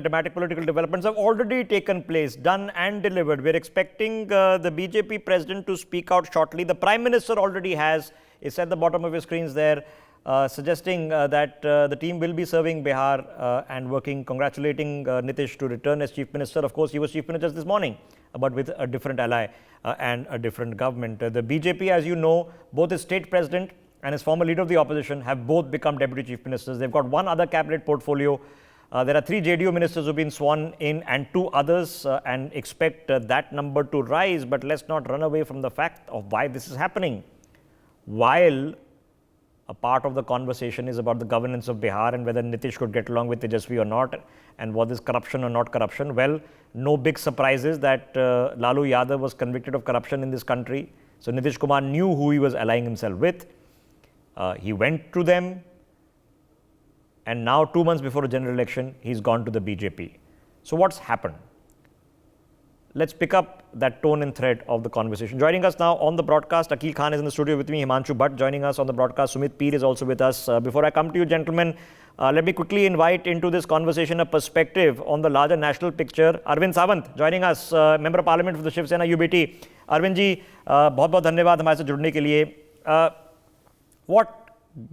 dramatic political developments have already taken place, done and delivered. We're expecting the BJP president to speak out shortly. The Prime Minister already has. It's at the bottom of your screens there, suggesting that the team will be serving Bihar and working, congratulating Nitish to return as Chief Minister. Of course, he was Chief Minister this morning, but with a different ally and a different government. The BJP, as you know, both its state president and his former leader of the opposition have both become deputy chief ministers. They've got one other cabinet portfolio. There are 3 JDU ministers who've been sworn in and 2 others, and expect that number to rise. But let's not run away from the fact of why this is happening. While a part of the conversation is about the governance of Bihar and whether Nitish could get along with Tejasvi or not, and what is corruption or not corruption, well, no big surprises that Lalu Yadav was convicted of corruption in this country. So Nitish Kumar knew who he was allying himself with. He went to them, and now 2 months before a general election, he's gone to the BJP. So what's happened? Let's pick up that tone and thread of the conversation. Joining us now on the broadcast, Akil Khan is in the studio with me, Himanshu Bhatt joining us on the broadcast, Sumit Peer is also with us. Before I come to you, gentlemen, let me quickly invite into this conversation a perspective on the larger national picture. Arvind Sawant joining us, Member of Parliament for the Shiv Sena UBT. Arvind ji, बहुत-बहुत धन्यवाद हमारे साथ जुड़ने के लिए.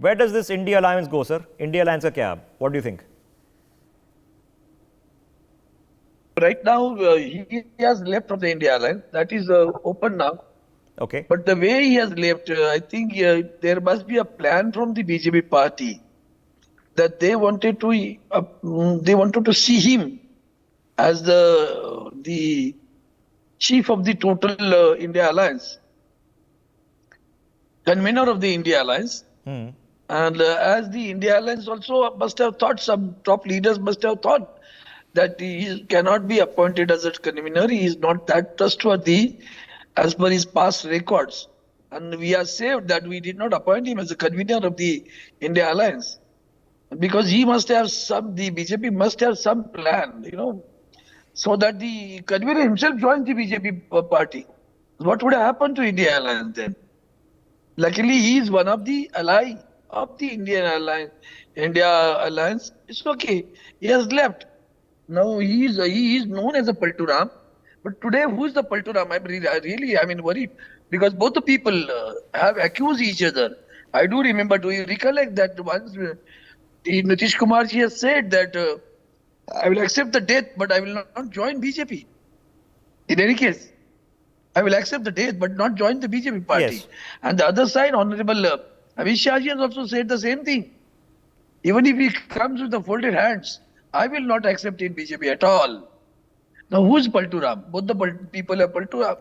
Where does this India Alliance go, sir? India Alliance का क्या? What do you think? Right now, he has left from the India Alliance. That is open now. Okay. But the way he has left, I think there must be a plan from the BJP party that they wanted to see him as the chief of the total India Alliance, convener of the India Alliance. And as the India Alliance also must have thought, some top leaders must have thought that he cannot be appointed as a convener. He is not that trustworthy as per his past records. And we are saved that we did not appoint him as a convener of the India Alliance. Because he must have the BJP must have some plan, so that the convener himself joins the BJP party. What would have happened to India Alliance then? Luckily, he is one of the ally of the India Alliance. It's okay. He has left. Now he is known as a Palturam. But today, who is the Palturam? I'm worried because both the people have accused each other. I do remember. Do you recollect that once Nitish Kumar ji has said that I will accept the death, but I will not join BJP. In any case, I will accept the death, but not join the BJP party. Yes. And the other side, Honorable Amit Shah ji has also said the same thing. Even if he comes with the folded hands, I will not accept in BJP at all. Now, who is Palturam? Both the people are Palturam.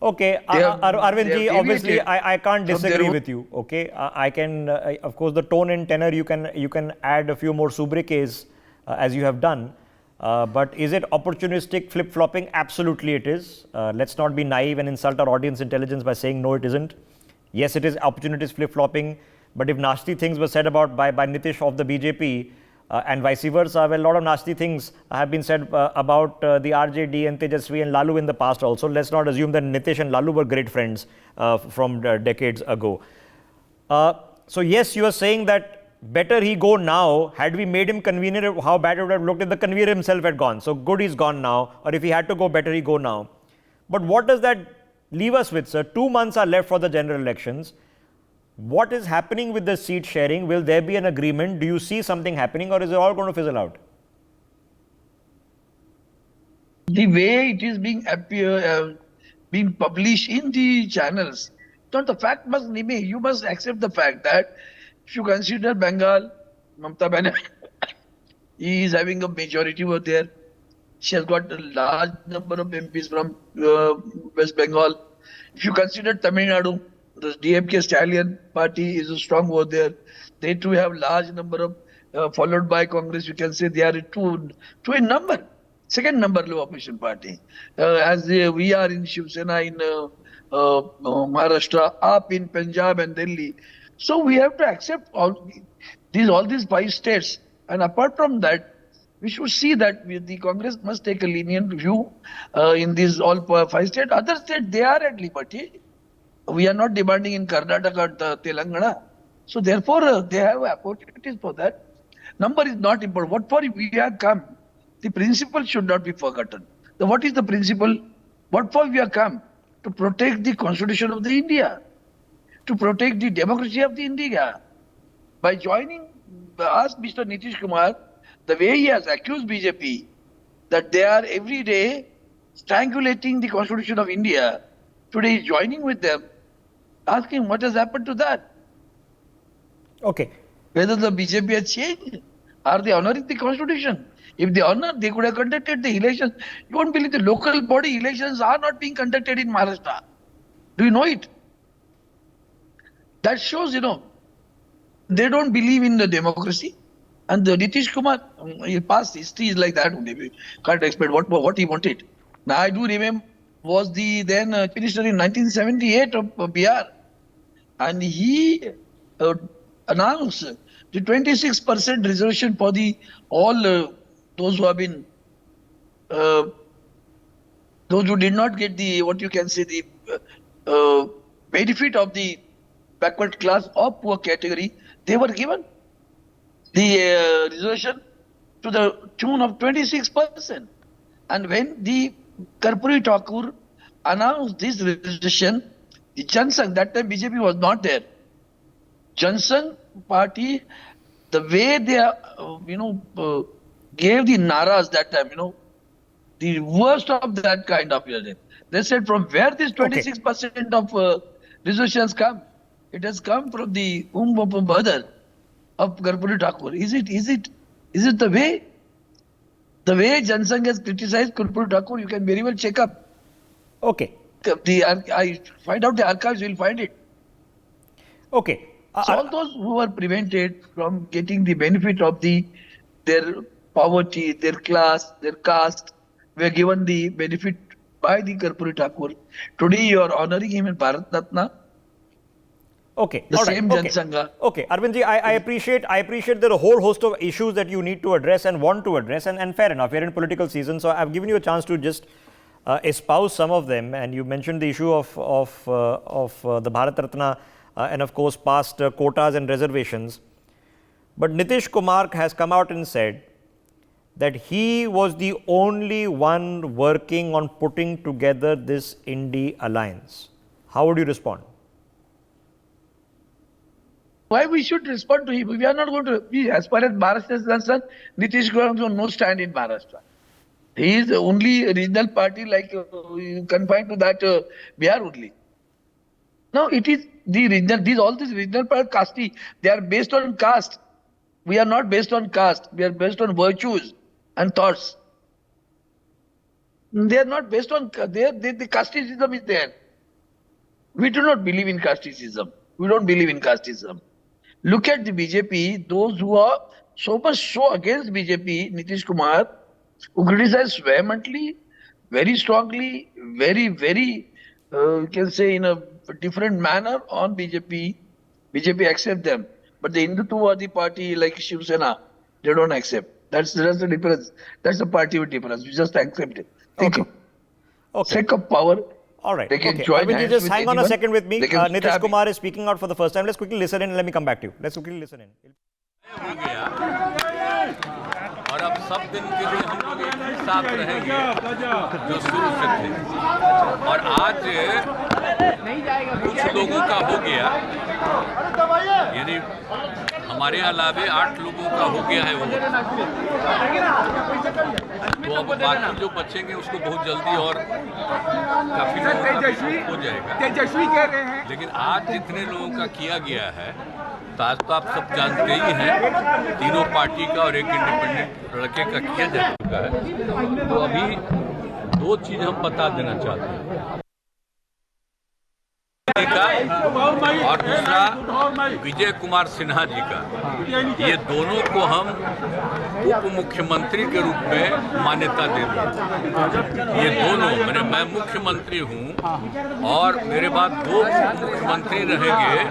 Okay, Arvind ji, obviously I can't disagree with you. Okay, I can, of course, the tone and tenor you can add a few more sobriquets as you have done. But is it opportunistic flip-flopping? Absolutely it is. Let's not be naive and insult our audience intelligence by saying no, it isn't. Yes, it is opportunist flip-flopping. But if nasty things were said about by Nitish of the BJP and vice versa, well, a lot of nasty things have been said about the RJD and Tejasvi and Lalu in the past also. Let's not assume that Nitish and Lalu were great friends from decades ago. So yes, you are saying that better he go now. Had we made him convener, how bad it would have looked if the convener himself had gone. So good, he's gone now. Or if he had to go, better he go now. But what does that leave us with, sir? 2 months are left for the general elections. What is happening with the seat sharing? Will there be an agreement? Do you see something happening, or is it all going to fizzle out? The way it is being published in the channels, not the fact must remain. You must accept the fact that if you consider Bengal, Mamata Banerjee is having a majority over there. She has got a large number of MPs from West Bengal. If you consider Tamil Nadu, the DMK Stallion party is strong over there. They too have large number of, followed by Congress. You can say they are two in number. Second number low opposition party. As we are in Shiv Sena in Maharashtra, up in Punjab and Delhi. So we have to accept all these 5 states. And apart from that, we should see that the Congress must take a lenient view in these all 5 states. Other states, they are at liberty. We are not demanding in Karnataka or Telangana. So therefore, they have opportunities for that. Number is not important. What for we have come? The principle should not be forgotten. So what is the principle? What for we have come? To protect the constitution of the India, to protect the democracy of the India. By joining, ask Mr. Nitish Kumar, the way he has accused BJP that they are every day strangulating the constitution of India, today he is joining with them. Ask him what has happened to that. Okay. Whether the BJP has changed, are they honoring the constitution? If they honor, they could have conducted the elections. You won't believe the local body elections are not being conducted in Maharashtra. Do you know it? That shows, they don't believe in the democracy. And the Nitish Kumar, past history is like that only. We can't expect what he wanted. Now I do remember was the then minister in 1978 of Bihar, and he announced the 26% reservation for the all those who have been those who did not get the the benefit of the backward class or poor category. They were given the reservation to the tune of 26%. And when the Karpuri Thakur announced this reservation, the Jansangh, that time BJP was not there. Jansangh party, the way they gave the naras that time, the worst of that kind of year. They said from where this 26% of reservations come? It has come from the mother of Karpuri Thakur. Is it the way? The way Jansangh has criticized Karpuri Thakur, you can very well check up. Okay. I find out the archives, you will find it. Okay. So all those who were prevented from getting the benefit of their poverty, their class, their caste, were given the benefit by the Karpuri Thakur. Today you are honoring him in Bharat Ratna. Okay. The same Jansangha. Okay. Arvindji, I appreciate there are a whole host of issues that you need to address and want to address, and fair enough. We're in political season, so I've given you a chance to just espouse some of them. And you mentioned the issue of the Bharat Ratna and of course past quotas and reservations. But Nitish Kumar has come out and said that he was the only one working on putting together this Indie alliance. How would you respond? Why we should respond to him? We are not going to be, as far as Maharashtra is concerned, Nitish Kumar has no stand in Maharashtra. He is the only regional party confined to that Bihar only. Now it is the regional, all these regional party, they are based on caste. We are not based on caste. We are based on virtues and thoughts. They are not based on, the casteism is there. We do not believe in casteism. We don't believe in casteism. Look at the BJP, those who are so against BJP, Nitish Kumar, who criticize vehemently, very strongly, very, you can say in a different manner on BJP. BJP accept them. But the Hindutva party like Shiv Sena, they don't accept. That's the difference. That's the party with difference. We just accept it. Okay. Sake of power. All right. They can Okay. join Arvindji, just hang on a second with me. Nitish stab Kumar is speaking out for the first time. Let's quickly listen in and let me come back to you. Let's quickly listen in. हो गया और अब सब दिन के लिए हम लोग एक ही साथ रहेंगे जो शुरू से थे और आज कुछ लोगों का हो गया यानी हमारे अलावे 8 लोगों का हो गया है वो तो अब बाकी जो बचेंगे उसको बहुत जल्दी और काफी लोगों का हो जाएगा लेकिन आज जितने लोगों का किया गया है तो आज तो आप सब जानते ही हैं तीनों पार्टी का और एक इंडिपेंडेंट लड़के का किया जा चुका है तो अभी 2 चीज हम बता देना चाहते हैं का और दूसरा विजय कुमार सिन्हा जी का ये दोनों को हम उप मुख्यमंत्री के रूप में मान्यता देते ये दोनों मैं मुख्यमंत्री हूं और मेरे बाद 2 मुख्यमंत्री रहेंगे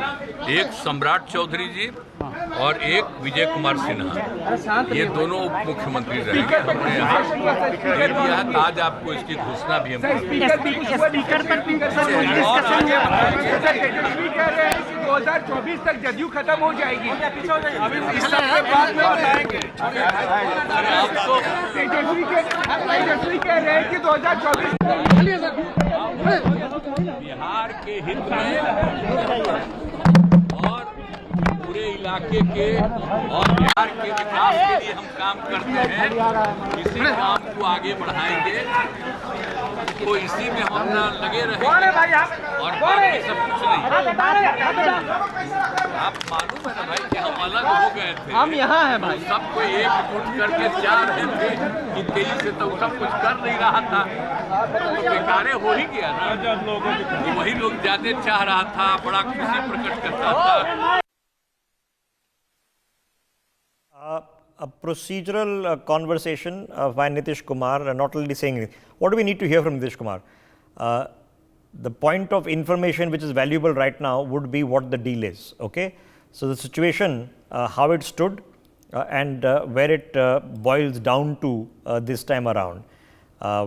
एक सम्राट चौधरी जी और एक विजय कुमार सिन्हा, ये दोनों उप मुख्यमंत्री रहेंगे। हमने यहाँ दे दिया है, आज आपको इसकी घोषणा भी हम स्पीकर पर डिस्कशन तेजस्वी कह रहे हैं कि 2024 तक जदयू खत्म हो जाएगी। अभी इस सबके बाद में बताएंगे। तेजस्वी कह रहे हैं कि 2024 बिहार के हित में और पूरे इलाके के और बिहार के विकास के लिए हम काम करते हैं। इसी काम को आगे बढ़ाएंगे, तो इसी में हम अपना लगे रहेंगे और बाकी सब कुछ नहीं। आप मालूम है ना भाई कि हम अलग हो गए थे, हम यहाँ हैं भाई, सबको एकजुट करके चाह रहे थे कि तेजी से तो सब कुछ कर नहीं रहा था, तो बेकारे हो ही गया ना। कि वही लोग ज्यादा चाह रहा था, बड़ा खुशी प्रकट करता था। A procedural conversation by Nitish Kumar, not only saying, what do we need to hear from Nitish Kumar? The point of information which is valuable right now would be what the deal is. Okay, so the situation, how it stood, and where it boils down to this time around.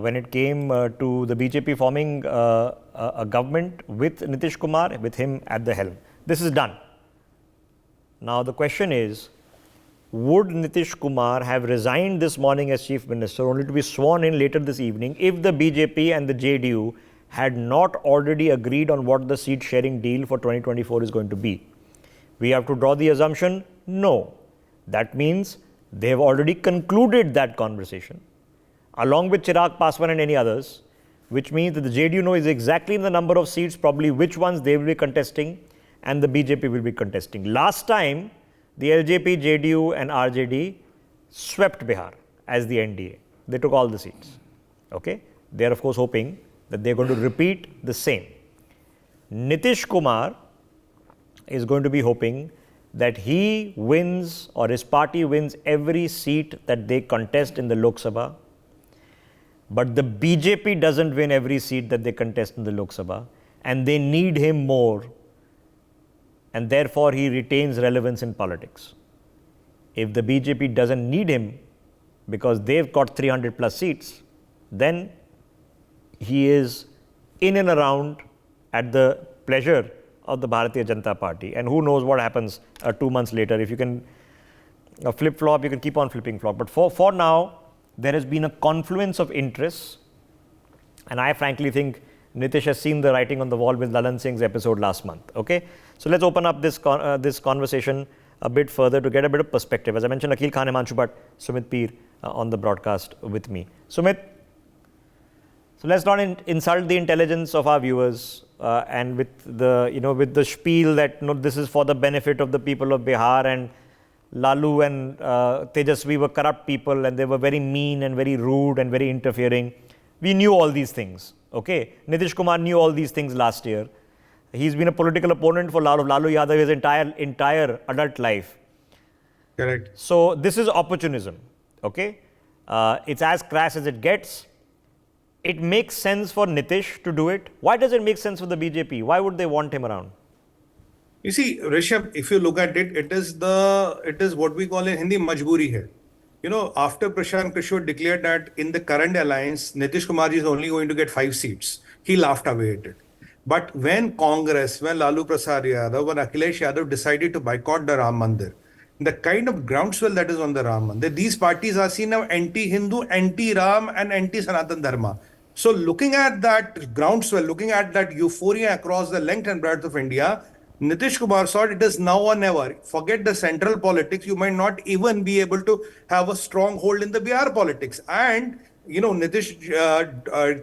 When it came to the BJP forming a government with Nitish Kumar, with him at the helm. This is done. Now the question is, would Nitish Kumar have resigned this morning as Chief Minister only to be sworn in later this evening if the BJP and the JDU had not already agreed on what the seat sharing deal for 2024 is going to be? We have to draw the assumption, no. That means they have already concluded that conversation along with Chirag Paswan and any others, which means that the JDU knows exactly the number of seats, probably which ones they will be contesting, and the BJP will be contesting. Last time, the LJP, JDU and RJD swept Bihar as the NDA. They took all the seats. Okay? They are of course hoping that they are going to repeat the same. Nitish Kumar is going to be hoping that he wins or his party wins every seat that they contest in the Lok Sabha. But the BJP doesn't win every seat that they contest in the Lok Sabha, and they need him more, and therefore he retains relevance in politics. If the BJP doesn't need him because they've got 300 plus seats, then he is in and around at the pleasure of the Bharatiya Janata Party. And who knows what happens 2 months later. If you can flip-flop, you can keep on flipping flop. But for now, there has been a confluence of interests, and I frankly think Nitish has seen the writing on the wall with Lalan Singh's episode last month. Okay, so let's open up this conversation a bit further to get a bit of perspective. As I mentioned, Akhil Khan, Himanshu Bhatt, Sumit Peer on the broadcast with me. Sumit, so let's not insult the intelligence of our viewers and with the spiel that this is for the benefit of the people of Bihar, and Lalu and Tejasvi were corrupt people and they were very mean and very rude and very interfering. We knew all these things. Okay, Nitish Kumar knew all these things last year. He's been a political opponent for Lalu Yadav his entire adult life. Correct. So this is opportunism. Okay, it's as crass as it gets. It makes sense for Nitish to do it. Why does it make sense for the BJP? Why would they want him around? You see, Rishabh, if you look at it, it is what we call in Hindi majburi hai. You know, after Prashant Kishore declared that in the current alliance, Nitish Kumar is only going to get 5 seats, he laughed away at it. But when Congress, when Lalu Prasad Yadav, when Akhilesh Yadav decided to boycott the Ram Mandir, the kind of groundswell that is on the Ram Mandir, these parties are seen now anti-Hindu, anti-Ram and anti-Sanatan Dharma. So looking at that groundswell, looking at that euphoria across the length and breadth of India, Nitish Kumar saw it is now or never. Forget the central politics. You might not even be able to have a strong hold in the Bihar politics. And, you know, Nitish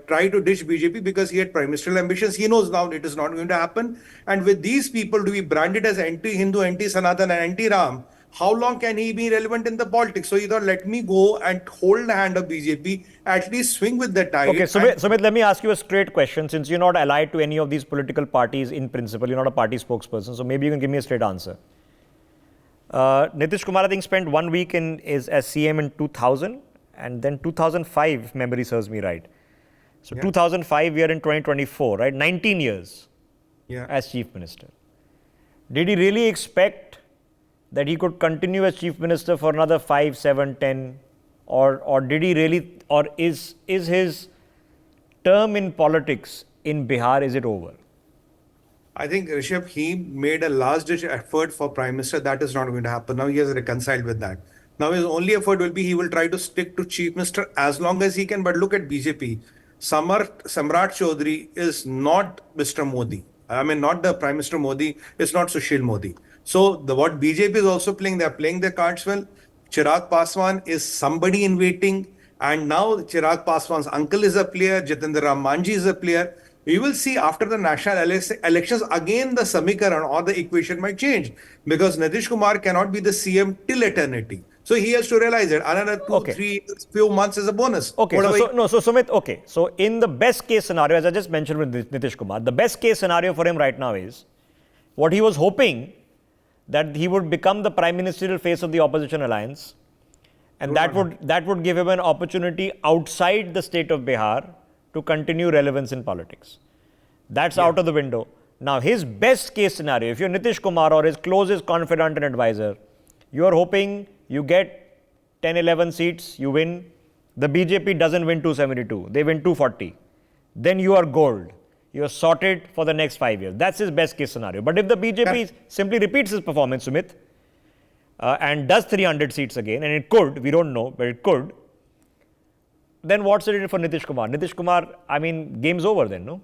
tried to ditch BJP because he had prime ministerial ambitions. He knows now it is not going to happen. And with these people to be branded as anti-Hindu, anti-Sanatan and anti-Ram, how long can he be relevant in the politics? So he thought, let me go and hold the hand of BJP, at least swing with the tide. Okay, Sumit, let me ask you a straight question. Since you're not allied to any of these political parties in principle, you're not a party spokesperson, so maybe you can give me a straight answer. Nitish Kumar, I think, spent 1 week as CM in 2000 and then 2005, if memory serves me right. So yeah. 2005, we are in 2024, right? 19 years as Chief Minister. Did he really expect that he could continue as chief minister for another 5, 7, 10, or did he really, or is his term in politics in Bihar, is it over? I think Rishabh, he made a last-ditch effort for Prime Minister. That is not going to happen. Now he has reconciled with that. Now his only effort will be he will try to stick to Chief Minister as long as he can. But look at BJP. Samrat Chaudhary is not Mr. Modi. I mean, not the Prime Minister Modi. It's not Sushil Modi. So what BJP is also playing, they're playing their cards well. Chirag Paswan is somebody in waiting. And now Chirag Paswan's uncle is a player. Jitendra Ram Manji is a player. You will see after the national elections, again the samikaran or the equation might change because Nitish Kumar cannot be the CM till eternity. So he has to realize it. Another 2-3 few months is a bonus. Okay, so Sumit, okay. So in the best case scenario, as I just mentioned with Nitish Kumar, the best case scenario for him right now is what he was hoping that he would become the prime ministerial face of the opposition alliance, and that would give him an opportunity outside the state of Bihar to continue relevance in politics. That's out of the window. Now, his best case scenario, if you're Nitish Kumar or his closest confidant and advisor, you're hoping you get 10, 11 seats, you win. The BJP doesn't win 272, they win 240. Then you are gold. You're sorted for the next 5 years. That's his best case scenario. But if the BJP simply repeats his performance, Sumit, and does 300 seats again, and it could, we don't know, but it could, then what's it for Nitish Kumar? Nitish Kumar, I mean, game's over then, no?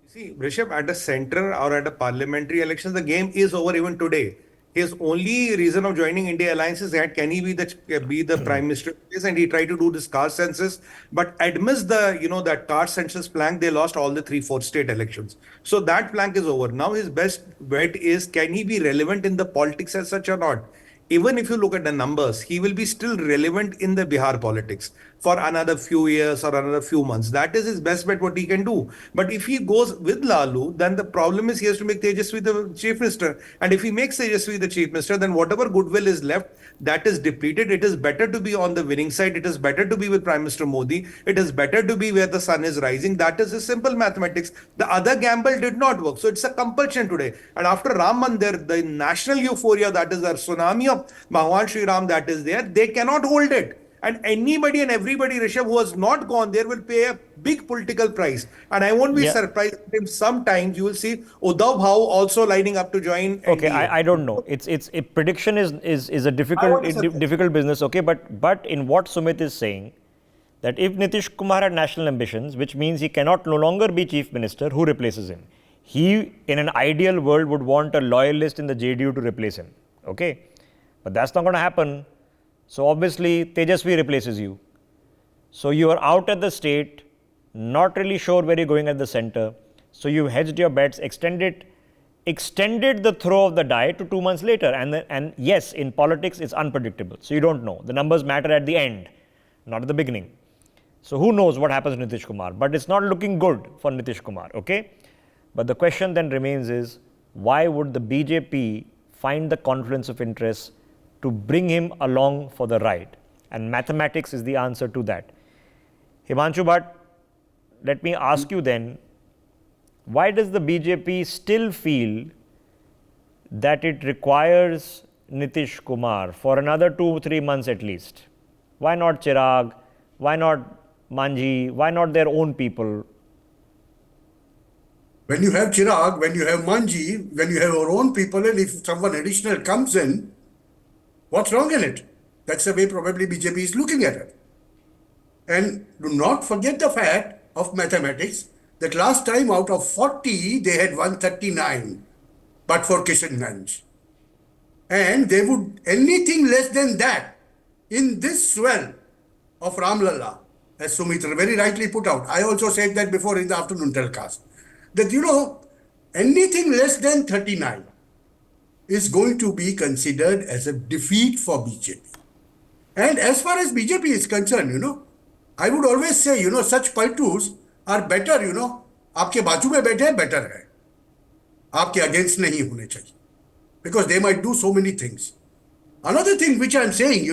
See, Rishabh, at the center or at a parliamentary elections, the game is over even today. His only reason of joining India Alliance is that can he be the prime minister? And he tried to do this caste census, but amidst the that caste census plank, they lost all the 3-4 state elections. So that plank is over. Now his best bet is can he be relevant in the politics as such or not? Even if you look at the numbers, he will be still relevant in the Bihar politics for another few years or another few months. That is his best bet what he can do. But if he goes with Lalu, then the problem is he has to make Tejaswi the chief minister. And if he makes Tejaswi the chief minister, then whatever goodwill is left, that is depleted. It is better to be on the winning side. It is better to be with Prime Minister Modi. It is better to be where the sun is rising. That is a simple mathematics. The other gamble did not work. So it's a compulsion today. And after Ram Mandir, the national euphoria, that is our tsunami of Bhagwan Sri Ram that is there, they cannot hold it. And anybody and everybody, Rishabh, who has not gone there will pay a big political price. And I won't be surprised if sometimes you will see Uddhav Bhau also lining up to join. Okay, I don't know. It's a prediction is a difficult business. Okay, but in what Sumit is saying, that if Nitish Kumar had national ambitions, which means he cannot no longer be chief minister, who replaces him? He, in an ideal world, would want a loyalist in the JDU to replace him. Okay, but that's not going to happen. So obviously, Tejaswi replaces you. So you are out at the state, not really sure where you're going at the center. So you hedged your bets, extended the throw of the die to 2 months later. And yes, in politics, it's unpredictable. So you don't know. The numbers matter at the end, not at the beginning. So who knows what happens to Nitish Kumar? But it's not looking good for Nitish Kumar, okay? But the question then remains is, why would the BJP find the confluence of interest to bring him along for the ride? And mathematics is the answer to that. Himanshu Bhatt, let me ask you then, why does the BJP still feel that it requires Nitish Kumar for another 2-3 months at least? Why not Chirag? Why not Manji? Why not their own people? When you have Chirag, when you have Manji, when you have our own people, and if someone additional comes in, what's wrong in it? That's the way probably BJP is looking at it. And do not forget the fact of mathematics that last time out of 40, they had 139, but for Kishanganj. And they would, anything less than that, in this swell of Ramlalla, as Sumitra very rightly put out, I also said that before in the afternoon telecast, that anything less than 39 is going to be considered as a defeat for BJP. And as far as BJP is concerned, I would always say, such paltus are better, आपके बाजू में बैठे better है. आपके against नहीं होने चाहिए. Because they might do so many things. Another thing which I'm saying,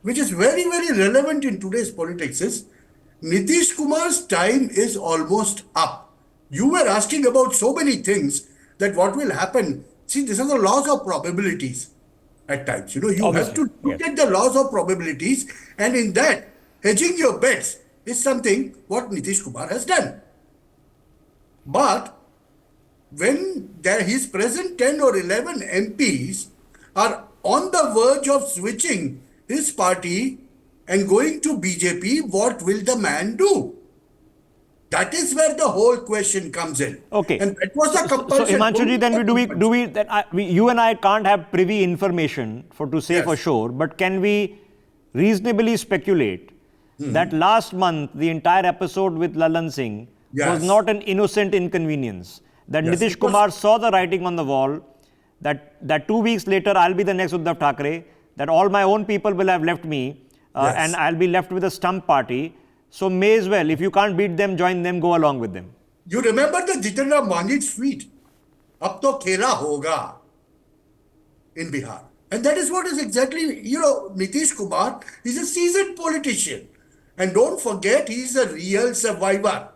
which is very, very relevant in today's politics is, Nitish Kumar's time is almost up. You were asking about so many things that what will happen. See, these are the laws of probabilities. at times. You have to look at the laws of probabilities, and in that, hedging your bets is something what Nitish Kumar has done. But when his present 10 or 11 MPs are on the verge of switching his party and going to BJP, what will the man do? That is where the whole question comes in. Okay. And that was the So compulsion. Himanshu ji, then you and I can't have privy information to say for sure, but can we reasonably speculate that last month the entire episode with Lalan Singh was not an innocent inconvenience? That Nitish Kumar saw the writing on the wall, that 2 weeks later I'll be the next Uddhav Thackeray, that all my own people will have left me and I'll be left with a stump party. So may as well, if you can't beat them, join them, go along with them. You remember the Jitendra Manjit tweet? Ab to khela hoga in Bihar. And that is what is exactly, Nitish Kumar is a seasoned politician. And don't forget, he is a real survivor.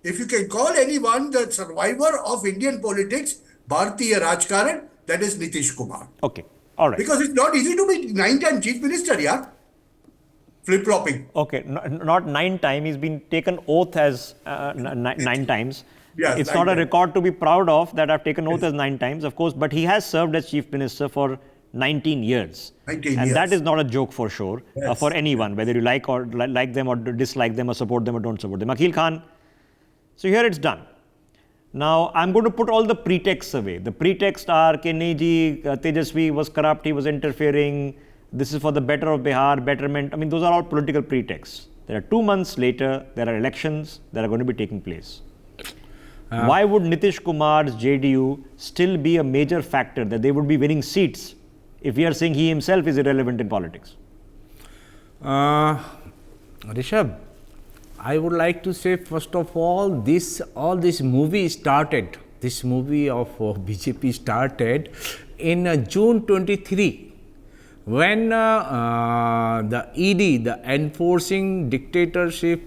If you can call anyone the survivor of Indian politics, Bharatiya Rajkaran, that is Nitish Kumar. Okay, all right. Because it's not easy to be 9-time chief minister, yeah? Flip-flopping. Okay, not 9 times. He's been taken oath as 9 times. Yes, it's 9 not a times. record to be proud of that I've taken oath as 9 times, of course, but he has served as chief minister for 19 years. 19 and years. that is not a joke for sure, Yes. for anyone, whether you like them or dislike them or support them or don't support them. Akhil Khan, so here it's done. Now, I'm going to put all the pretexts away. The pretexts are, Nahi ji, Tejasvi was corrupt, he was interfering, this is for the better of Bihar, betterment. I mean, those are all political pretexts. There are 2 months later, there are elections that are going to be taking place. Why would Nitish Kumar's JDU still be a major factor, that they would be winning seats, if we are saying he himself is irrelevant in politics? Rishabh, I would like to say, first of all this movie started, this movie of BJP started in June 23. When the ED, the enforcing dictatorship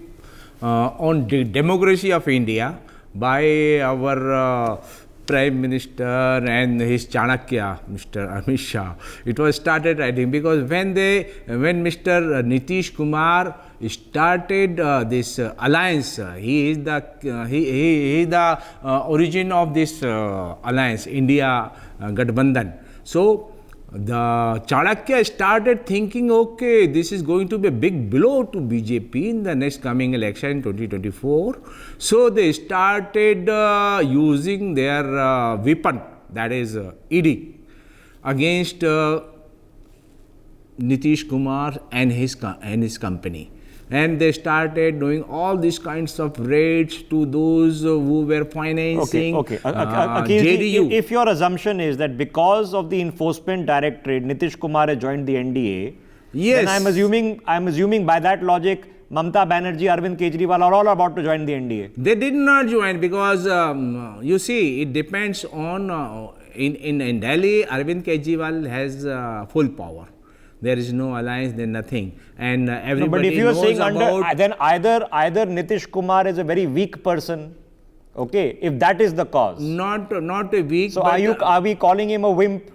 on the democracy of India by our Prime Minister and his Chanakya, Mr. Amit Shah, it was started, I think, because when Mr. Nitish Kumar started this alliance, he is the origin of this alliance, India Gathbandhan. So the Chanakya started thinking, okay, this is going to be a big blow to BJP in the next coming election in 2024. So they started using their weapon, that is ED, against Nitish Kumar and his company. And they started doing all these kinds of raids to those who were financing JDU. If your assumption is that because of the enforcement directorate, Nitish Kumar has joined the NDA, yes, then I'm assuming by that logic, Mamata Banerjee, Arvind Kejriwal are all about to join the NDA. They did not join because, you see, it depends on, in Delhi, Arvind Kejriwal has full power. There is no alliance, then nothing. And everybody but if you are saying then either Nitish Kumar is a very weak person, okay, if that is the cause. Not a weak. So are we calling him a wimp?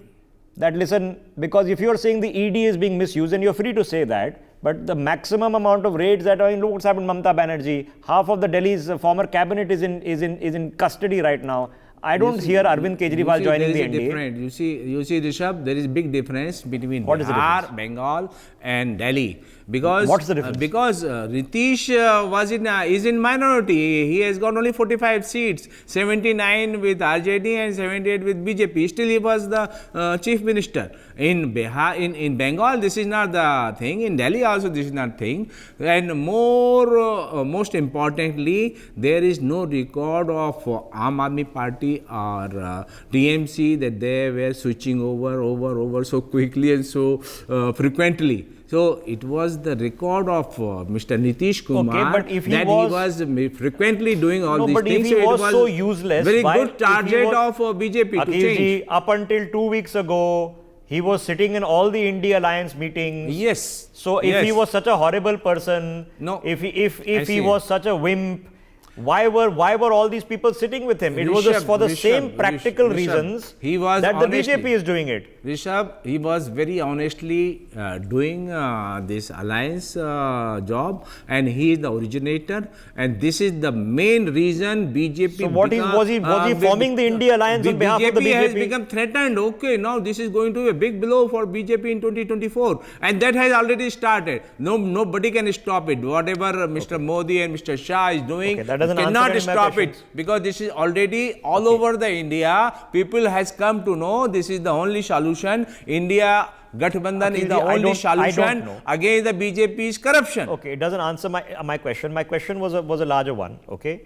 That listen, because if you are saying the ED is being misused, and you're free to say that, but the maximum amount of raids that are, look what's happened to Mamata Banerjee, half of the Delhi's former cabinet is in custody right now. I don't hear Arvind Kejriwal joining the NDA. You see, Rishabh, there is big difference between Bihar, Bengal, and Delhi. Because what's the difference? Because Nitish is in minority. He has got only 45 seats, 79 with RJD and 78 with BJP. Still, he was the chief minister. In Bihar, in Bengal, this is not the thing. In Delhi, also this is not thing. And most importantly, there is no record of Aam Aadmi Party or TMC that they were switching over so quickly and so frequently. So it was the record of Mr. Nitish Kumar but if he was frequently doing all these things. If he was so useless, very good target of BJP to change. Up until 2 weeks ago, he was sitting in all the India Alliance meetings. Yes. So if he was such a horrible person, if he was such a wimp, why were all these people sitting with him? It was just for the same practical reasons that the BJP is doing it. Rishabh, he was very honestly doing this alliance job, and he is the originator, and this is the main reason BJP. So what was he forming the India alliance on behalf of the BJP? has become threatened. Okay, now this is going to be a big blow for BJP in 2024, and that has already started. Nobody can stop it. Whatever Mr. Modi and Mr. Shah is doing, that doesn't cannot answer any stop of my it, because this is already all over the India. People has come to know this is the only solution. India Gathbandhan is the only solution against the BJP's corruption. Okay, it doesn't answer my question. My question was a larger one. Okay,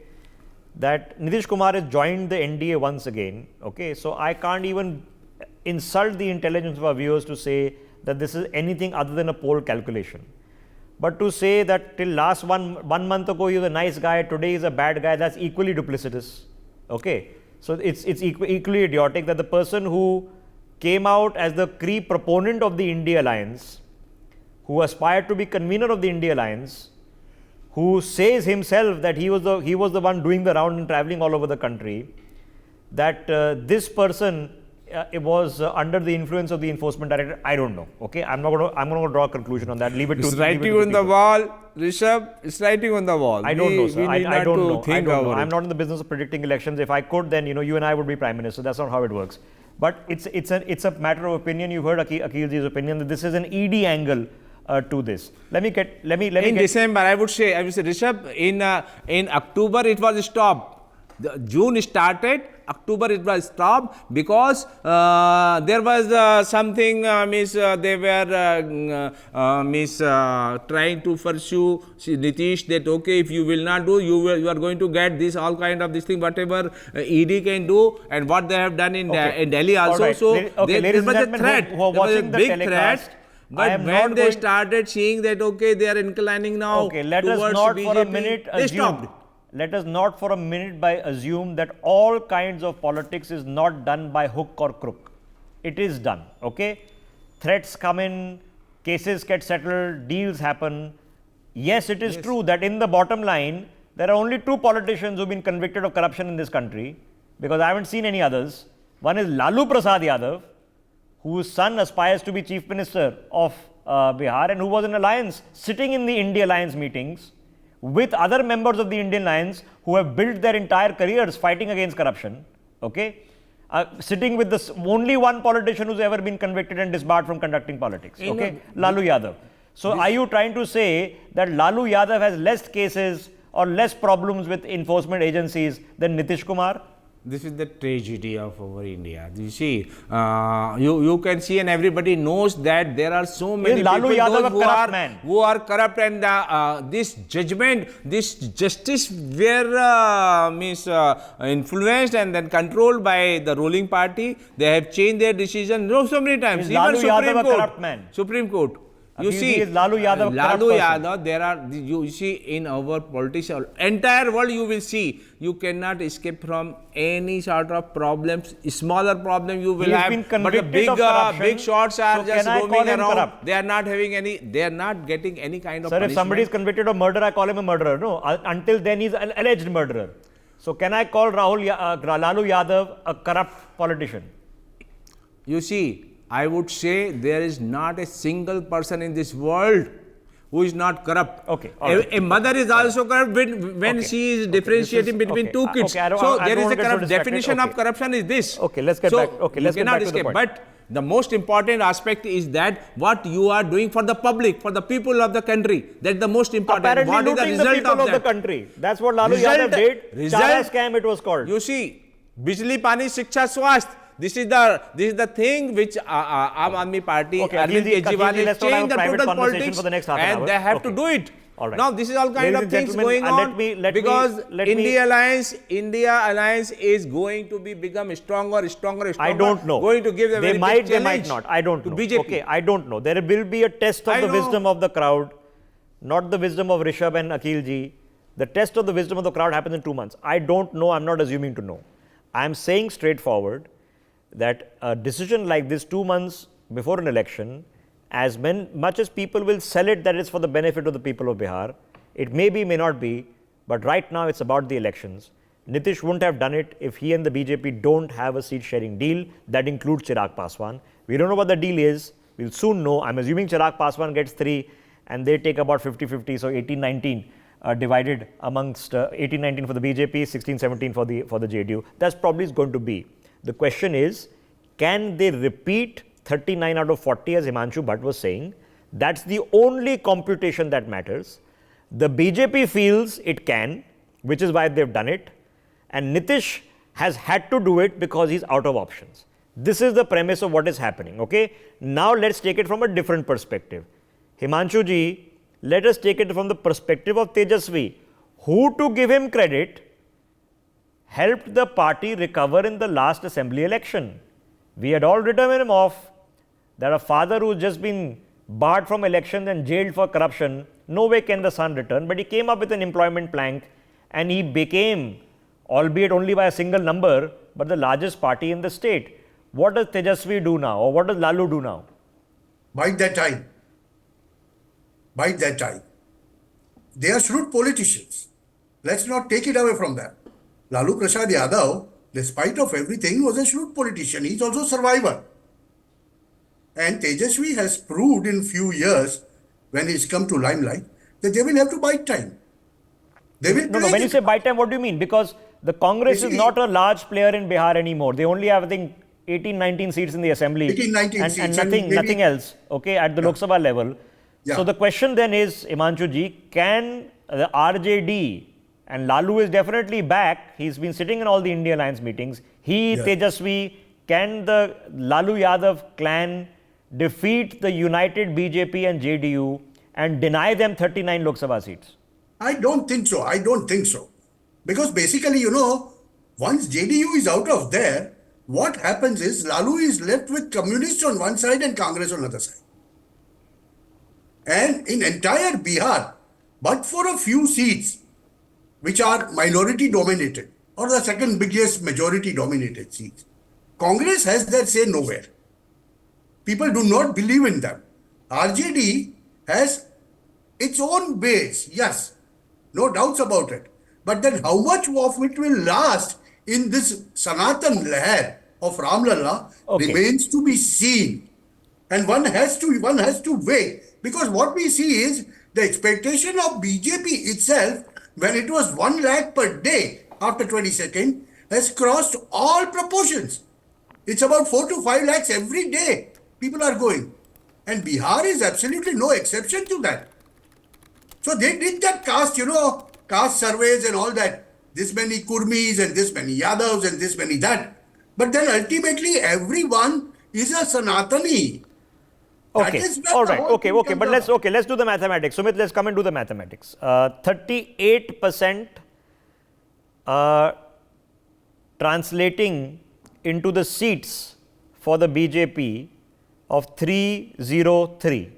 that Nitish Kumar has joined the NDA once again. Okay, so I can't even insult the intelligence of our viewers to say that this is anything other than a poll calculation. But to say that till last one month ago he was a nice guy, today he's a bad guy, that's equally duplicitous. Okay, so it's equally idiotic that the person who came out as the key proponent of the India Alliance, who aspired to be convener of the India Alliance, who says himself that he was the one doing the round and traveling all over the country, that this person it was under the influence of the enforcement director. I don't know. Okay, I'm going to draw a conclusion on that. Leave it to. It's writing on the wall, Rishabh. It's writing on the wall. I don't know, sir. I don't know. I'm not in the business of predicting elections. If I could, then you and I would be prime minister. That's not how it works. But it's a matter of opinion. You've heard Akhilji's opinion that this is an ED angle to this. Let me in December, I would say Rishabh, in October it was stopped. June started, October it was stopped because there was something they were trying to pursue Nitish that okay, if you will not do, you are going to get this all kind of this thing, whatever ED can do, and what they have done in Delhi also. Right. So there was a threat, who are watching a big threat. But when they started seeing that okay, they are inclining now let us not BJP, for a minute assume. Let us not for a minute assume that all kinds of politics is not done by hook or crook. It is done. Okay, threats come in, cases get settled, deals happen. Yes, it is true that in the bottom line there are only two politicians who've been convicted of corruption in this country, because I haven't seen any others. One is Lalu Prasad Yadav, whose son aspires to be Chief Minister of Bihar, and who was in alliance, sitting in the India Alliance meetings with other members of the Indian Alliance who have built their entire careers fighting against corruption. Okay, sitting with this only one politician who's ever been convicted and disbarred from conducting politics. Okay, Lalu Yadav. So are you trying to say that Lalu Yadav has less cases or less problems with enforcement agencies than Nitish Kumar? This is the tragedy of our India. You see, you can see, and everybody knows that there are so many people who are corrupt, and this judgment, this justice were influenced and then controlled by the ruling party. They have changed their decision so many times. Even Supreme Court. You see, Lalu Yadav, there are, you see, in our political, entire world you will see, you cannot escape from any sort of problems, smaller problem you will have, but the big shots are just roaming around. Corrupt? They are not having any, they are not getting any kind of punishment. If somebody is convicted of murder, I call him a murderer. No, until then he is an alleged murderer. So can I call Lalu Yadav a corrupt politician? You see, I would say there is not a single person in this world who is not corrupt. Okay. A mother is also corrupt when she is differentiating between two kids. So there is a corrupt definition of corruption is this. Okay, let's get back. Okay, let's get back to the point. But the most important aspect is that what you are doing for the public, for the people of the country. That's the most important. Apparently what looting is the result the people of the country. That's what Lalu Yadav did. Chara scam it was called. You see, Bijli, Pani, Shiksha, Swasth. This is the thing which Aam Aadmi Party, Arvind Kejriwal has changed the total politics, and they have to do it. All right. Now this is all kind of things going on because India Alliance is going to become stronger. I don't know. Going to give them they might not. I don't know. BJP. Okay, I don't know. There will be a test of the wisdom of the crowd, not the wisdom of Rishabh and Akhilji. The test of the wisdom of the crowd happens in 2 months. I don't know. I'm not assuming to know. I'm saying straightforward that a decision like this 2 months before an election, as much as people will sell it that it's for the benefit of the people of Bihar, it may be, may not be, but right now it's about the elections. Nitish wouldn't have done it if he and the BJP don't have a seat sharing deal that includes Chirag Paswan. We don't know what the deal is. We'll soon know. I'm assuming Chirag Paswan gets 3 and they take about 50-50, so 18-19 divided amongst 18-19 for the BJP, 16-17 for the JDU. That's probably is going to be. The question is, can they repeat 39 out of 40 as Himanshu Bhatt was saying? That's the only computation that matters. The BJP feels it can, which is why they've done it. And Nitish has had to do it because he's out of options. This is the premise of what is happening. Okay. Now let's take it from a different perspective. Himanshu ji, let us take it from the perspective of Tejasvi, who, to give him credit, helped the party recover in the last assembly election. We had all written him off that a father who's just been barred from elections and jailed for corruption, no way can the son return. But he came up with an employment plank and he became, albeit only by a single number, but the largest party in the state. What does Tejasvi do now, or what does Lalu do now? Bide their time. Bide their time. They are shrewd politicians. Let's not take it away from them. Lalu Prasad Yadav, despite of everything, was a shrewd politician. He's also a survivor. And Tejasvi has proved in few years, when he's come to limelight, that they will have to bide time. They will No, when you say bide time, what do you mean? Because the Congress is not a large player in Bihar anymore. They only have, I think, 18-19 seats in the assembly 18-19 and seats nothing else, okay, at the Lok Sabha level. Yeah. So the question then is, Himanshu ji, can the RJD, and Lalu is definitely back, he's been sitting in all the India Alliance meetings, Tejasvi, can the Lalu Yadav clan defeat the united BJP and JDU and deny them 39 Lok Sabha seats? I don't think so. I don't think so. Because basically, once JDU is out of there, what happens is Lalu is left with communists on one side and Congress on the other side. And in entire Bihar, but for a few seats, which are minority dominated, or the second biggest majority dominated seats, Congress has their say nowhere. People do not believe in them. RJD has its own base, yes, no doubts about it. But then how much of it will last in this Sanatan Leher of Ramlalla remains to be seen. And one has to wait, because what we see is the expectation of BJP itself, when it was 1 lakh per day after 22nd, has crossed all proportions. It's about 4 to 5 lakhs every day people are going. And Bihar is absolutely no exception to that. So they did that caste surveys and all that. This many Kurmis and this many Yadavs and this many that. But then ultimately everyone is a Sanatani. Okay, all right, okay, but let's do the mathematics. Sumit, let's come and do the mathematics. 38% translating into the seats for the BJP of 303,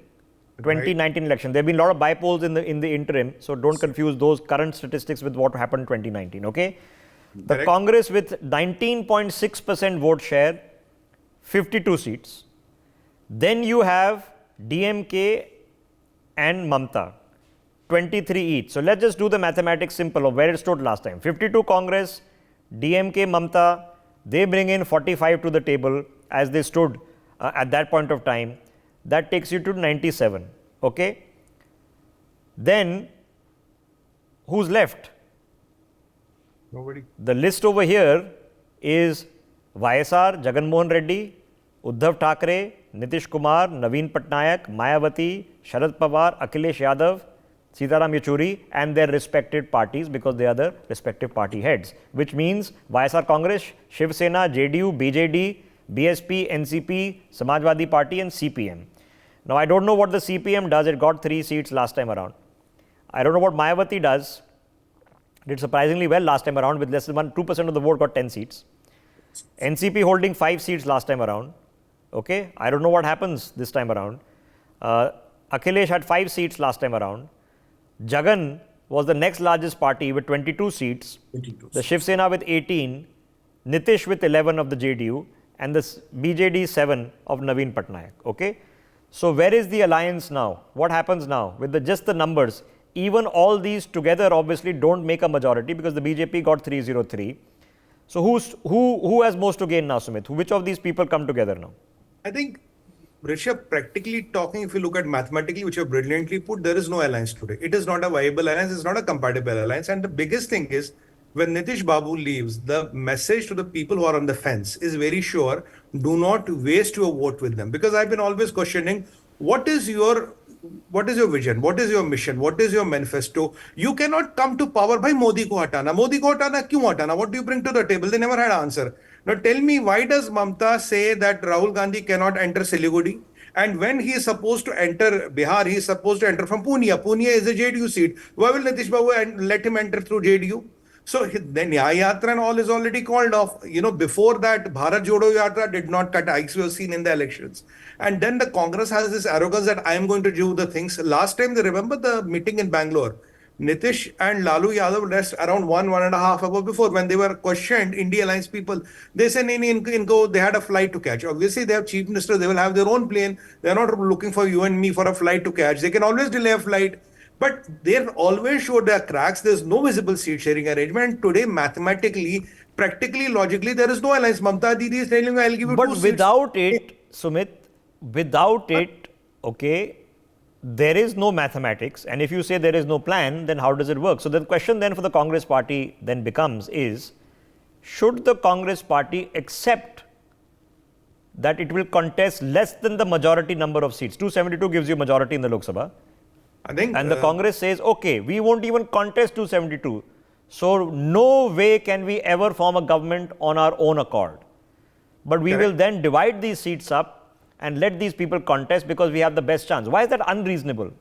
2019 election. There have been a lot of bypolls in the interim, so don't confuse those current statistics with what happened in 2019, okay? The Correct. Congress with 19.6% vote share, 52 seats. Then you have DMK and Mamta, 23 each. So let's just do the mathematics simple of where it stood last time. 52 Congress, DMK, Mamta, they bring in 45 to the table as they stood at that point of time. That takes you to 97. Okay. Then who's left? Nobody. The list over here is YSR, Jagan Mohan Reddy, Uddhav Thackeray, Nitish Kumar, Naveen Patnaik, Mayawati, Sharad Pawar, Akhilesh Yadav, Sitaram Yechuri, and their respective parties, because they are the respective party heads, which means YSR Congress, Shiv Sena, JDU, BJD, BSP, NCP, Samajwadi Party and CPM. Now, I don't know what the CPM does. It got 3 seats last time around. I don't know what Mayawati does. Did surprisingly well last time around with less than 2% of the vote, got 10 seats. NCP holding 5 seats last time around. Okay, I don't know what happens this time around. Akhilesh had 5 seats last time around. Jagan was the next largest party with 22 seats. 22. The Shiv Sena with 18, Nitish with 11 of the JDU, and the BJD 7 of Naveen Patnaik. Okay, so where is the alliance now? What happens now with just the numbers? Even all these together obviously don't make a majority because the BJP got 303. So who has most to gain now, Sumit? Which of these people come together now? I think, Rishabh, practically talking, if you look at mathematically, which you brilliantly put, there is no alliance today. It is not a viable alliance, it's not a compatible alliance. And the biggest thing is, when Nitish Babu leaves, the message to the people who are on the fence is very sure, do not waste your vote with them. Because I've been always questioning, what is your vision? What is your mission? What is your manifesto? You cannot come to power by Modi ko hatana. Modi ko hatana, kyun hatana? What do you bring to the table? They never had an answer. Now tell me, why does Mamta say that Rahul Gandhi cannot enter Siliguri? And when he is supposed to enter Bihar, he is supposed to enter from Punia. Punia is a JDU seat. Why will Nitish Babu let him enter through JDU? So the Nyaya Yatra and all is already called off. Before that, Bharat Jodo Yatra did not cut hikes we have seen in the elections. And then the Congress has this arrogance that I am going to do the things. Last time, they remember the meeting in Bangalore. Nitish and Lalu Yadav left around 1.5 hours before when they were questioned, India Alliance people. They said, they had a flight to catch. Obviously, they have chief minister. They will have their own plane. They're not looking for you and me for a flight to catch. They can always delay a flight. But they're always showed their cracks. There's no visible seat sharing arrangement. Today, mathematically, practically, logically, there is no alliance. Mamta Didi is telling you, I'll give you But two seats. without it, Sumit, without it, okay, there is no mathematics. And if you say there is no plan, then how does it work? So the question then for the Congress party then becomes is, should the Congress party accept that it will contest less than the majority number of seats? 272 gives you majority in the Lok Sabha. I think, and the Congress says, okay, we won't even contest 272. So no way can we ever form a government on our own accord. But we will then divide these seats up and let these people contest because we have the best chance. Why is that unreasonable?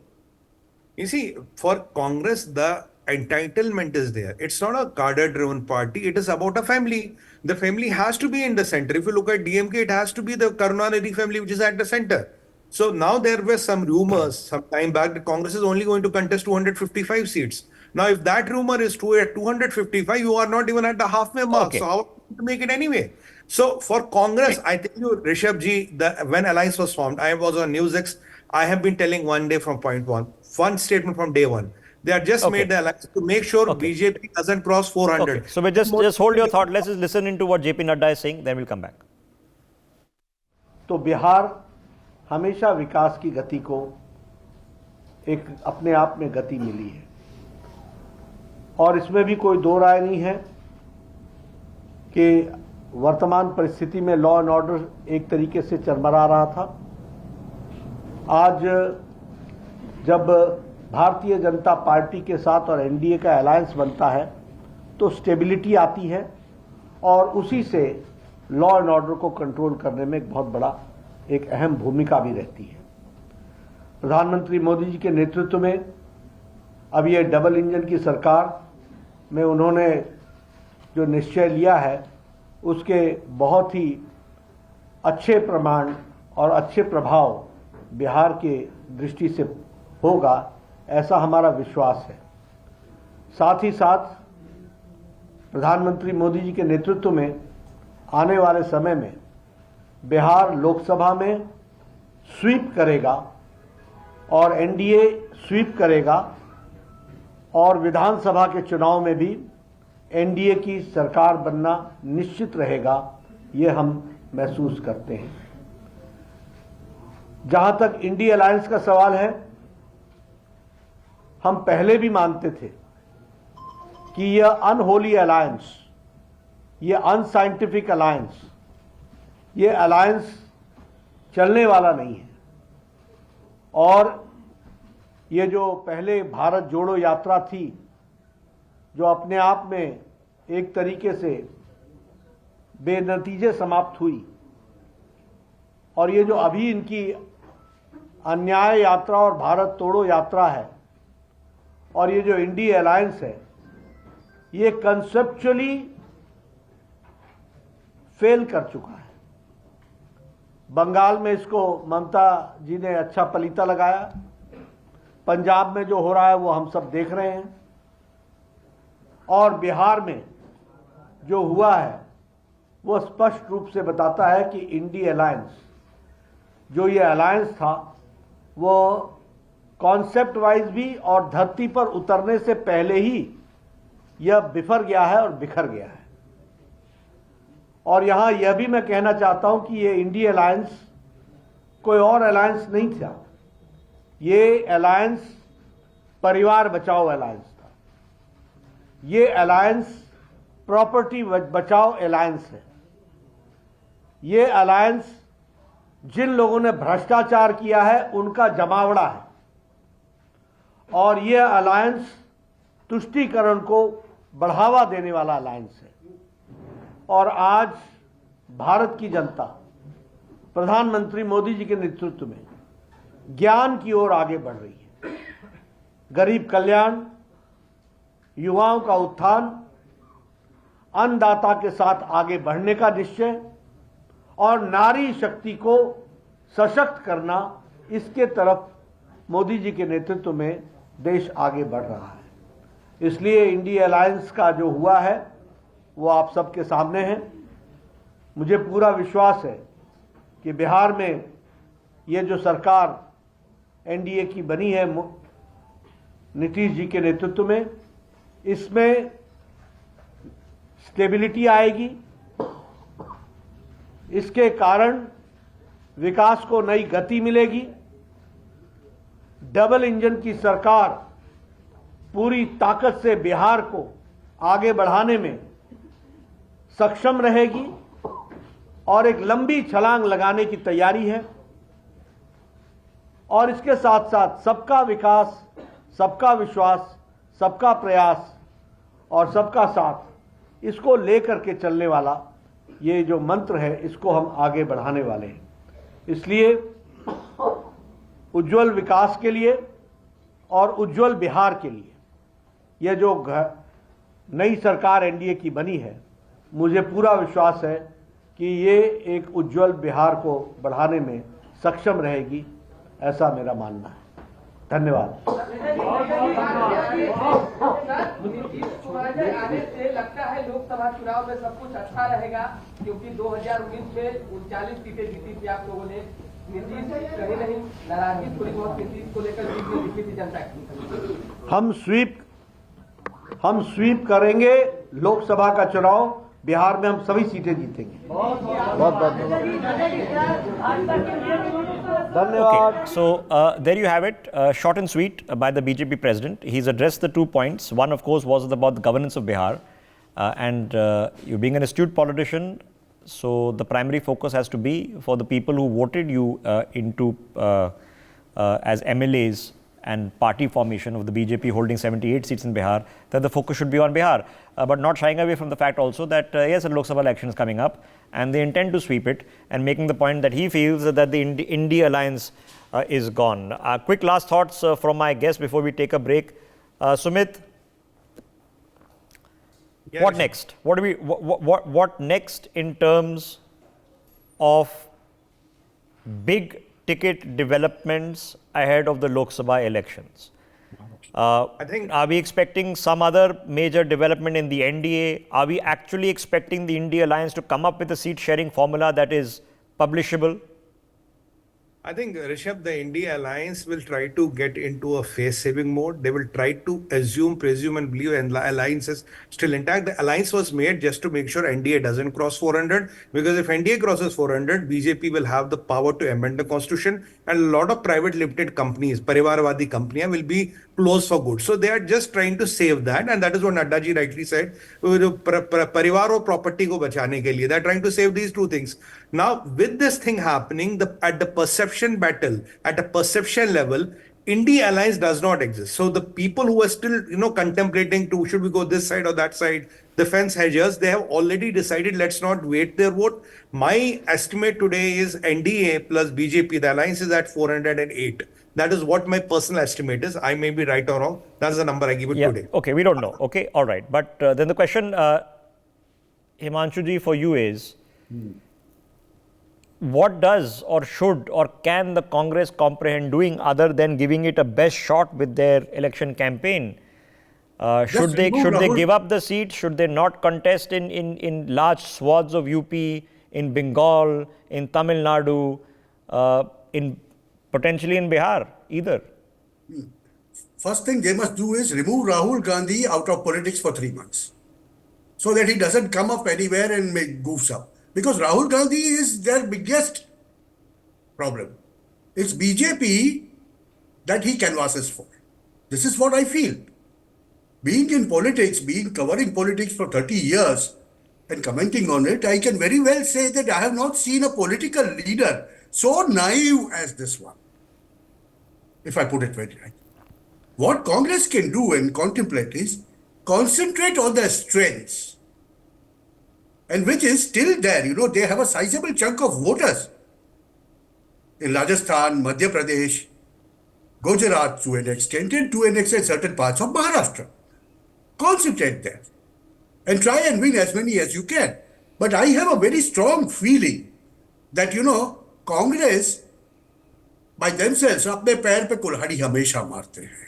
You see, for Congress, the entitlement is there. It's not a cadre-driven party. It is about a family. The family has to be in the center. If you look at DMK, it has to be the Karunanidhi family which is at the center. So now there were some rumors some time back that Congress is only going to contest 255 seats. Now, if that rumor is true at 255, you are not even at the halfway mark. Okay. So how to make it anyway? So for Congress, I tell you, Rishabh ji, when alliance was formed, I was on NewsX. I have been telling one day from point one statement from day one. They have just made the alliance to make sure BJP doesn't cross 400. Okay. So we just hold your thought. Let's just listen into what JP Nadda is saying. Then we'll come back. तो बिहार हमेशा विकास की गति को एक अपने आप में गति मिली है और इसमें भी कोई दो राय नहीं है कि वर्तमान परिस्थिति में लॉ एंड ऑर्डर एक तरीके से चरमरा रहा था। आज जब भारतीय जनता पार्टी के साथ और एनडीए का अलायंस बनता है तो स्टेबिलिटी आती है और उसी से लॉ एंड ऑर्डर को कंट्रोल करने में एक बहुत बड़ा एक अहम भूमिका भी रहती है। प्रधानमंत्री मोदी जी के नेतृत्व में अब ये डबल इंजन की सरकार में उन्होंने जो निश्चय लिया है उसके बहुत ही अच्छे प्रमाण और अच्छे प्रभाव बिहार के दृष्टि से होगा, ऐसा हमारा विश्वास है। साथ ही साथ प्रधानमंत्री मोदी जी के नेतृत्व में आने वाले समय में बिहार लोकसभा में स्वीप करेगा और एनडीए स्वीप करेगा और विधानसभा के चुनाव में भी एनडीए की सरकार बनना निश्चित रहेगा, ये हम महसूस करते हैं। जहां तक इंडिया अलायंस का सवाल है, हम पहले भी मानते थे कि यह अनहोली अलायंस, यह अनसाइंटिफिक अलायंस, ये अलायंस चलने वाला नहीं है और ये जो पहले भारत जोड़ो यात्रा थी जो अपने आप में एक तरीके से बेनतीजे समाप्त हुई और ये जो अभी इनकी अन्याय यात्रा और भारत तोड़ो यात्रा है और ये जो इंडिया अलायंस है, ये कंसेप्चुअली फेल कर चुका है। बंगाल में इसको ममता जी ने अच्छा पलीता लगाया, पंजाब में जो हो रहा है वो हम सब देख रहे हैं और बिहार में जो हुआ है वो स्पष्ट रूप से बताता है कि इंडिया अलायंस, जो ये अलायंस था, वो कॉन्सेप्ट वाइज भी और धरती पर उतरने से पहले ही यह बिफर गया है और बिखर गया है। और यहां यह भी मैं कहना चाहता हूं कि ये इंडिया अलायंस कोई और अलायंस नहीं था। ये अलायंस परिवार बचाओ अलायंस था। ये अलायंस प्रॉपर्टी बचाओ अलायंस है। ये अलायंस जिन लोगों ने भ्रष्टाचार किया है उनका जमावड़ा है, और ये अलायंस तुष्टीकरण को बढ़ावा देने वाला अलायंस है। और आज भारत की जनता प्रधानमंत्री मोदी जी के नेतृत्व में ज्ञान की ओर आगे बढ़ रही है। गरीब कल्याण, युवाओं का उत्थान, अन्नदाता के साथ आगे बढ़ने का निश्चय और नारी शक्ति को सशक्त करना, इसके तरफ मोदी जी के नेतृत्व में देश आगे बढ़ रहा है। इसलिए इंडिया अलायंस का जो हुआ है वो आप सबके सामने है। मुझे पूरा विश्वास है कि बिहार में ये जो सरकार एनडीए की बनी है नीतीश जी के नेतृत्व में, इसमें स्टेबिलिटी आएगी। इसके कारण विकास को नई गति मिलेगी। डबल इंजन की सरकार पूरी ताकत से बिहार को आगे बढ़ाने में सक्षम रहेगी और एक लंबी छलांग लगाने की तैयारी है। और इसके साथ साथ सबका विकास, सबका विश्वास, सबका प्रयास और सबका साथ, इसको लेकर के चलने वाला ये जो मंत्र है, इसको हम आगे बढ़ाने वाले हैं। इसलिए उज्जवल विकास के लिए और उज्जवल बिहार के लिए यह जो नई सरकार एनडीए की बनी है, मुझे पूरा विश्वास है कि ये एक उज्जवल बिहार को बढ़ाने में सक्षम रहेगी, ऐसा मेरा मानना है। धन्यवाद। लगता है लोकसभा चुनाव में सब कुछ अच्छा रहेगा, क्योंकि 2019 में 39 सीटें जीती थी आप लोगों ने। नीतीश कहीं नहीं नाराजगी थोड़ी बहुत नीतीश को लेकर जीत में दिखी थी जनता की। हम स्वीप करेंगे लोकसभा का चुनाव। बिहार में हम सभी सीटें जीतेंगे। बहुत बहुत धन्यवाद। Okay, so there you have it, short and sweet by the BJP president. He's addressed the 2 points. One, of course, was about the governance of Bihar. And you being an astute politician, so the primary focus has to be for the people who voted you into as MLAs and party formation of the BJP holding 78 seats in Bihar, that the focus should be on Bihar. But not shying away from the fact also that yes, a Lok Sabha election is coming up and they intend to sweep it, and making the point that he feels that the India alliance is gone. Quick last thoughts from my guest before we take a break. Sumit, Yes. what next? What next in terms of big ticket developments ahead of the Lok Sabha elections? I think, Are we expecting some other major development in the NDA? Are we actually expecting the India Alliance to come up with a seat sharing formula that is publishable? I think, Rishabh, the India Alliance will try to get into a face-saving mode. They will try to assume, presume, and believe alliance is still intact. The alliance was made just to make sure NDA doesn't cross 400, because if NDA crosses 400, BJP will have the power to amend the constitution, and a lot of private limited companies, Parivarwadi companies, will be closed for good. So they are just trying to save that, and that is what Nadda ji rightly said. Parivar or property ko bachane ke liye. They are trying to save these two things. Now, with this thing happening, at the perception battle, at a perception level, India alliance does not exist. So the people who are still, contemplating to should we go this side or that side, the fence hedgers, they have already decided, let's not wait their vote. My estimate today is NDA plus BJP, the alliance is at 408. That is what my personal estimate is. I may be right or wrong. That's the number I give it today. Okay, we don't know. Okay, all right. But then the question, Himanshu ji, for you is, what does or should or can the Congress comprehend doing other than giving it a best shot with their election campaign? Should they give up the seat? Should they not contest in large swaths of UP, in Bengal, in Tamil Nadu, potentially in Bihar either? First thing they must do is remove Rahul Gandhi out of politics for 3 months, so that he doesn't come up anywhere and make goofs up. Because Rahul Gandhi is their biggest problem. It's BJP that he canvasses for. This is what I feel. Being in politics, covering politics for 30 years and commenting on it, I can very well say that I have not seen a political leader so naive as this one, if I put it very right. What Congress can do and contemplate is concentrate on their strengths, and which is still there. They have a sizable chunk of voters in Rajasthan, Madhya Pradesh, Gujarat to an extent, and to an extent certain parts of Maharashtra. Concentrate there and try and win as many as you can. But I have a very strong feeling that, Congress by themselves अपने पैर पे कुल्हाड़ी हमेशा मारते हैं,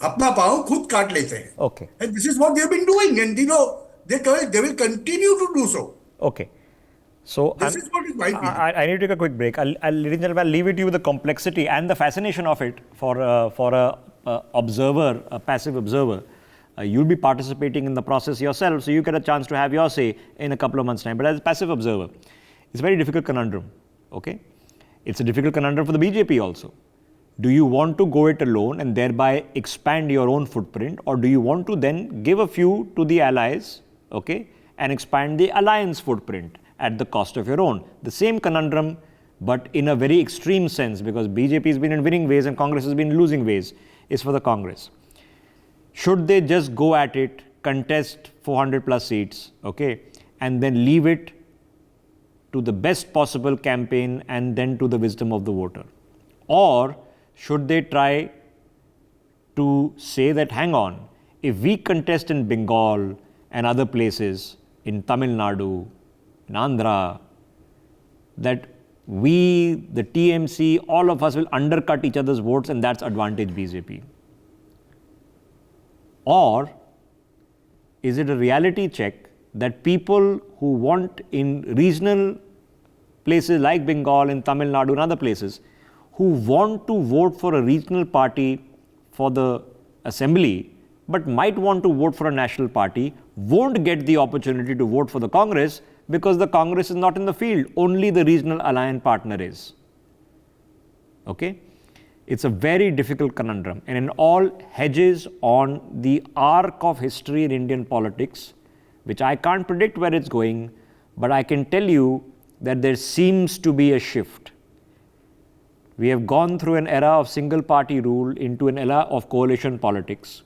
अपना पाँव खुद काट लेते हैं. Okay. And this is what they have been doing, and they will continue to do so. Okay. So this is what is my view. I need to take a quick break. Ladies and gentlemen, I'll leave it to you with the complexity and the fascination of it for a observer, a passive observer. You'll be participating in the process yourself, so you get a chance to have your say in a couple of months' time. But as a passive observer, it's a very difficult conundrum. Okay, it's a difficult conundrum for the BJP also. Do you want to go it alone and thereby expand your own footprint, or do you want to then give a few to the allies, okay, and expand the alliance footprint at the cost of your own? The same conundrum, but in a very extreme sense, because BJP has been in winning ways and Congress has been in losing ways, is for the Congress. Should they just go at it, contest 400 plus seats, okay, and then leave it to the best possible campaign and then to the wisdom of the voter? Or should they try to say that, hang on, if we contest in Bengal and other places, in Tamil Nadu, in Andhra, that we, the TMC, all of us will undercut each other's votes and that's advantage BJP? Or is it a reality check that people who want in regional places like Bengal and Tamil Nadu and other places, who want to vote for a regional party for the assembly, but might want to vote for a national party, won't get the opportunity to vote for the Congress because the Congress is not in the field, only the regional alliance partner is. Okay? It's a very difficult conundrum, and it all hedges on the arc of history in Indian politics, which I can't predict where it's going, but I can tell you that there seems to be a shift. We have gone through an era of single party rule into an era of coalition politics.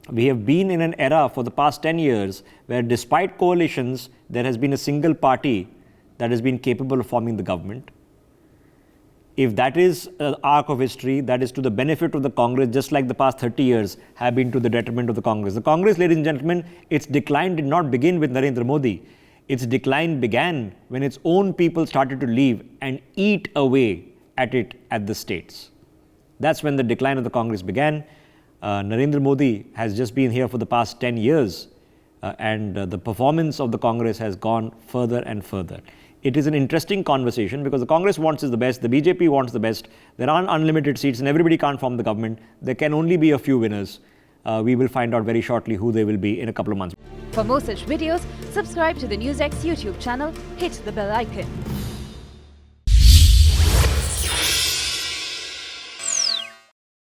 We have been in an era for the past 10 years where despite coalitions, there has been a single party that has been capable of forming the government. If that is an arc of history, that is to the benefit of the Congress, just like the past 30 years have been to the detriment of the Congress. The Congress, ladies and gentlemen, its decline did not begin with Narendra Modi. Its decline began when its own people started to leave and eat away at it at the states. That's when the decline of the Congress began. Narendra Modi has just been here for the past 10 years and the performance of the Congress has gone further and further. It is an interesting conversation because the Congress wants the best, the BJP wants the best. There aren't unlimited seats and everybody can't form the government. There can only be a few winners. We will find out very shortly who they will be in a couple of months. For more such videos, subscribe to the NewsX YouTube channel, hit the bell icon.